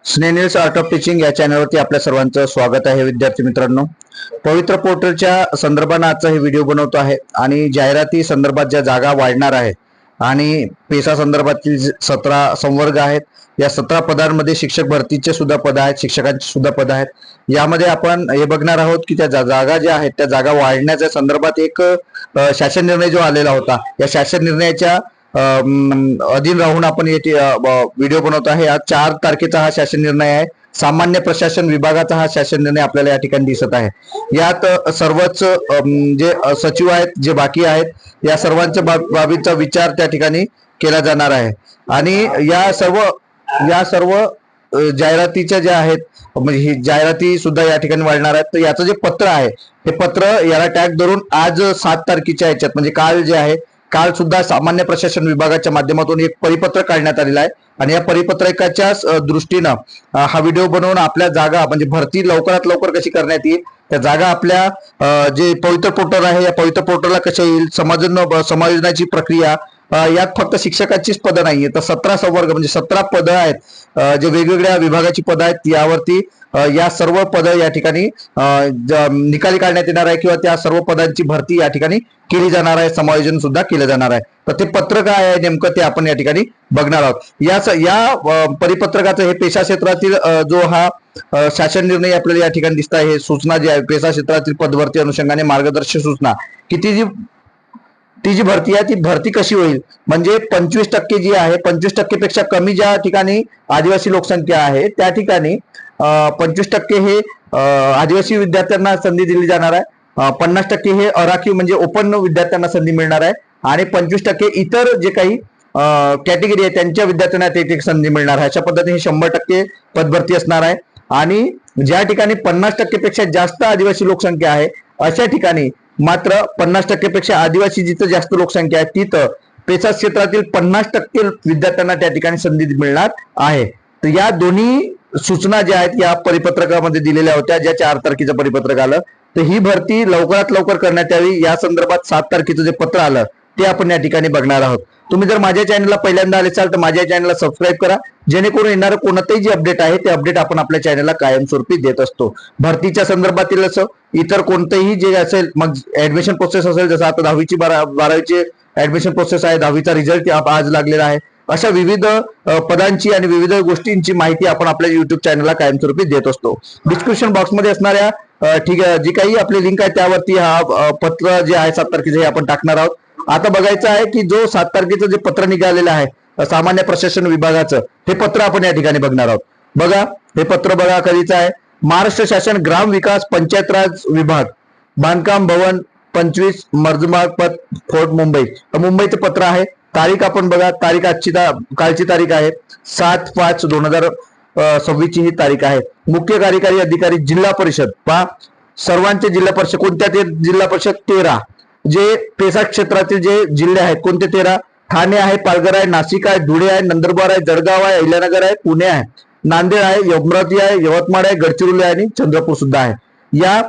स्नेनिल्स art of teaching या चॅनलवरती आपल्या सर्वांचं स्वागत आहे. विद्यार्थी मित्रांनो, पवित्र पोर्टलच्या संदर्भाने आजचा हे व्हिडिओ बनवतो आहे आणि जाहिराती संदर्भात ज्या जागा वाढणार आहेत आणि पेसा संदर्भातील 17 संवर्ग आहेत. या 17 पदांमध्ये शिक्षक भरतीचे सुद्धा पद आहेत, शिक्षकांचे सुद्धा पद आहेत. यामध्ये आपण हे बघणार आहोत की त्या जागा ज्या आहेत त्या जागा वाढण्याच्या संदर्भात एक शासन निर्णय जो आलेला होता, या शासन निर्णयाच्या अधीन राहून आपण व्हिडिओ बनवत आहे. आज 4 तारखेचा हा शासन निर्णय आहे. सामान्य प्रशासन विभागाचा हा शासन निर्णय आपल्याला या ठिकाणी दिसत आहे. यात सर्वच जे सचिव आहेत, जे बाकी आहेत, या सर्वांच्या बाबींचा विचार त्या ठिकाणी केला जाणार आहे. आणि या सर्व जाहिरातीच्या ज्या आहेत, म्हणजे ही जाहिराती सुद्धा या ठिकाणी वाढणार आहेत. तर याचं जे पत्र आहे, हे पत्र याला टॅग धरून आज 7 तारखेच्या ह्याच्यात म्हणजे काल जे आहे, काल सुद्धा सामान्य प्रशासन विभागाच्या माध्यमातून एक परिपत्रक काढण्यात आलेला आहे. आणि या परिपत्रकाच्या दृष्टीनं हा व्हिडिओ बनवून आपल्या जागा म्हणजे भरती लवकरात लवकर कशी करण्यात येईल, त्या जागा आपल्या जे पवित्र पोर्टल आहे या पवित्र पोर्टलला कशा येईल, समायोजनाची प्रक्रिया, यात फक्त शिक्षकाचीच पदं नाहीये, तर 17 संवर्ग म्हणजे 17 पदं आहेत, जे वेगवेगळ्या विभागाची पदं आहेत. यावरती या सर्व पदं या ठिकाणी निकाली काढण्यात येणार आहे किंवा त्या सर्व पदांची भरती या ठिकाणी केली जाणार आहे, समायोजन सुद्धा केलं जाणार आहे. तर ते पत्र काय आहे नेमकं ते आपण या ठिकाणी बघणार आहोत. या परिपत्रकाचं हे पेशा क्षेत्रातील जो हा शासन निर्णय आपल्याला या ठिकाणी दिसत आहे, हे सूचना जी आहे पेशा क्षेत्रातील पदभरती अनुषंगाने मार्गदर्शक सूचना, ती जी भरती आहे ती भरती कशी होईल, म्हणजे 25% जी आहे, 25% पेक्षा कमी ज्या ठिकाणी आदिवासी लोकसंख्या आहे त्या ठिकाणी 25% हे आदिवासी विद्यार्थ्यांना संधी दिली जाणार आहे. 50% हे अराखीव म्हणजे ओपन विद्यार्थ्यांना संधी मिळणार आहे आणि 25% इतर जे काही कॅटेगरी आहे त्यांच्या विद्यार्थ्यांना ते संधी मिळणार आहे. अशा पद्धतीने 100% पदभरती असणार आहे. आणि ज्या ठिकाणी 50% पेक्षा जास्त आदिवासी लोकसंख्या आहे अशा ठिकाणी मात्र 50% पेक्षा आदिवासी जिथं जास्त लोकसंख्या आहे तिथं पेसा क्षेत्रातील 50% विद्यार्थ्यांना त्या ठिकाणी संधी मिळणार आहे. तर या दोन्ही सूचना ज्या आहेत या परिपत्रकामध्ये दिलेल्या होत्या, ज्या 4 तारखेचं परिपत्रक आलं. तर ही भरती लवकरात लवकर करण्यात यावी या संदर्भात 7 तारखेचं जे पत्र आलं ते आपण या ठिकाणी बघणार आहोत. तुम्ही जर माझ्या चॅनलला पहिल्यांदा आले असाल तर माझ्या चॅनलला सबस्क्राईब करा, जेणेकरून येणारं कोणतंही जे अपडेट आहे ते अपडेट आपण आपल्या चॅनलला कायमस्वरूपी देत असतो. भरतीच्या संदर्भातील असं इतर कोणतेही जे असेल, मग ऍडमिशन प्रोसेस असेल, जसं आता 10वी 12वीची ऍडमिशन प्रोसेस आहे, 10वीचा रिझल्ट आज लागलेला आहे, अशा विविध पदांची आणि विविध गोष्टींची माहिती आपण आपल्या युट्यूब चॅनलला कायमस्वरूपी देत असतो. डिस्क्रिप्शन बॉक्समध्ये असणाऱ्या जी काही आपली लिंक आहे त्यावरती हा पत्र जे आहे 7 तारखेचं हे आपण टाकणार आहोत. आता बघायचं आहे की जो 7 तारखेचं जे पत्र निघालेलं आहे सामान्य प्रशासन विभागाचं, हे पत्र आपण या ठिकाणी बघणार आहोत. बघा, हे पत्र बघा कधीचं आहे. महाराष्ट्र शासन ग्राम विकास पंचायत राज विभाग, बांधकाम भवन 25 मर्जमार्ग फोर्ट मुंबई, मुंबईचं पत्र आहे. तारीख आपण बघा, तारीख कालची तारीख आहे 7/5/2026 ही तारीख आहे. मुख्य कार्यकारी अधिकारी जिल्हा परिषद, पहा सर्वांचे जिल्हा परिषद कोणत्या, ते जिल्हा परिषद 13, जे पेसा क्षेत्रातील जे जिल्हे आहेत कोणते 13, ठाणे आहे, पालघर आहे, नाशिक आहे, धुळे आहे, नंदुरबार आहे, जळगाव आहे, अहिल्यानगर आहे, पुणे आहे, नांदेड आहे, अमरावती आहे, यवतमाळ आहे, गडचिरोली आहे आणि चंद्रपूर सुद्धा आहे. या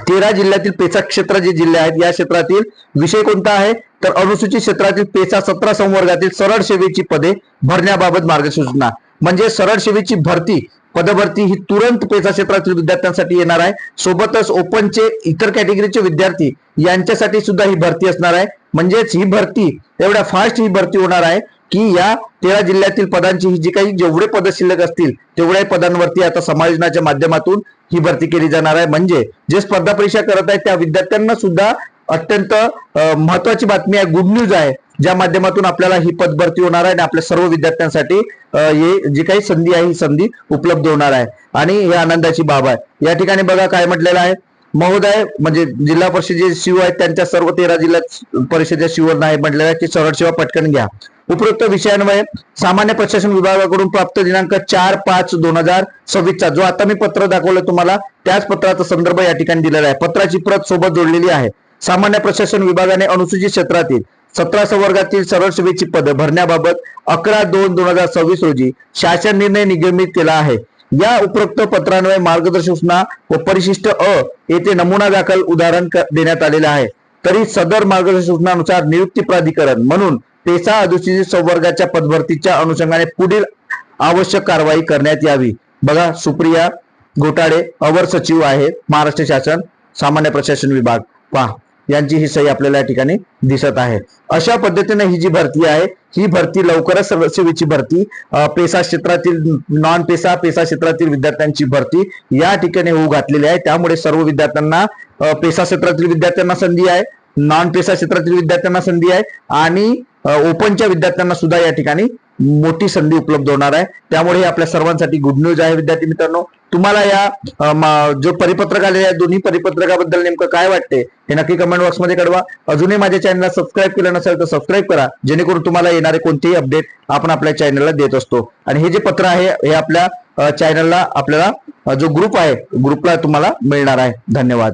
13 जिल्ह्यातील पेसा क्षेत्र जे जिल्हे आहेत या क्षेत्रातील विषय कोणता आहे तर अनुसूचित क्षेत्रातील पेसा 17 संवर्गातील सरळ सेवेची पदे भरण्याबाबत मार्गसूचना. म्हणजे सरळ सेवेची पदभरती ही तुरंत पेसा क्षेत्रातील विद्यार्थ्यांसाठी येणार आहे. सोबतच ओपनचे इतर कॅटेगरीचे विद्यार्थी यांच्यासाठी सुद्धा ही भरती असणार आहे. म्हणजेच ही भरती एवढ्या फास्ट ही भरती होणार आहे की या 13 जिल्ह्यातील पदांची ही जी काही जेवढे पद शिल्लक असतील तेवढ्या पदांवरती आता समायोजनाच्या माध्यमातून ही भरती केली जाणार आहे. म्हणजे जे स्पर्धा परीक्षा करत आहेत त्या विद्यार्थ्यांना सुद्धा अत्यंत महत्वाची बातमी आहे, गुड न्यूज आहे, ज्या माध्यमातून आपल्याला ही पदभरती होणार आहे आणि आपल्या सर्व विद्यार्थ्यांसाठी जी काही संधी आहे ही संधी उपलब्ध होणार आहे आणि ही आनंदाची बाब आहे. या ठिकाणी बघा काय म्हटलेलं आहे, महोदय म्हणजे जिल्हा परिषद जे शिव आहेत त्यांच्या सर्व 13 जिल्हा परिषदेच्या शिववर आहे म्हटलेलं आहे की सरळ सेवा पटकन घ्या. उपरोक्त विषयांवर सामान्य प्रशासन विभागाकडून प्राप्त दिनांक 4/5/2026 जो आता मी पत्र दाखवलं तुम्हाला त्याच पत्राचा संदर्भ या ठिकाणी दिलेला आहे. पत्राची प्रत सोबत जोडलेली आहे. सामान्य प्रशासन विभागाने अनुसूचित क्षेत्रातील 17 संवर्गातील सरळ सेवेची पद भरण्याबाबत 11/2/2026 रोजी शासन निर्णय निर्गमित केला आहे. या उपरोक्त पत्रान्वये मार्गदर्शक सूचना व परिशिष्ट येथे नमुना दाखल उदाहरण देण्यात आलेले आहे. तरी सदर मार्गदर्शक सूचनानुसार नियुक्ती प्राधिकरण म्हणून पेसा अनुसूचित संवर्गाच्या पदभरतीच्या अनुषंगाने पुढील आवश्यक कारवाई करण्यात यावी. बघा, सुप्रिया घोटाळे अवर सचिव आहे महाराष्ट्र शासन सामान्य प्रशासन विभाग, पहा यांची ही सही आपल्याला या ठिकाणी दिसत आहे. अशा पद्धतीने ही जी भरती आहे ही भरती लवकरच सेवेची भरती, पेसा क्षेत्रातील नॉन पेसा क्षेत्रातील विद्यार्थ्यांची भरती या ठिकाणी होऊ घातलेली आहे. त्यामुळे सर्व विद्यार्थ्यांना पेसा क्षेत्रातील विद्यार्थ्यांना संधी आहे, नॉन पेसा क्षेत्रातील विद्यार्थ्यांना संधी आहे आणि ओपनच्या विद्यार्थ्यांना सुद्धा या ठिकाणी मोठी संधी उपलब्ध होणार आहे. त्यामुळे आपल्या सर्वांसाठी गुड न्यूज आहे. विद्यार्थी मित्रांनो, तुम्हाला या जो परिपत्रक आले या दोन्ही परिपत्रकाबद्दल नेमकं काय वाटते हे नक्की कमेंट बॉक्समध्ये कळवा. अजूनही माझ्या चॅनलला सबस्क्राईब केलं नसेल तर सबस्क्राईब करा, जेणेकरून तुम्हाला येणारे कोणतेही अपडेट आपण आपल्या चॅनलला देत असतो. आणि हे जे पत्र आहे हे आपल्या चॅनलला आपल्याला जो ग्रुप आहे ग्रुपला तुम्हाला मिळणार आहे. धन्यवाद.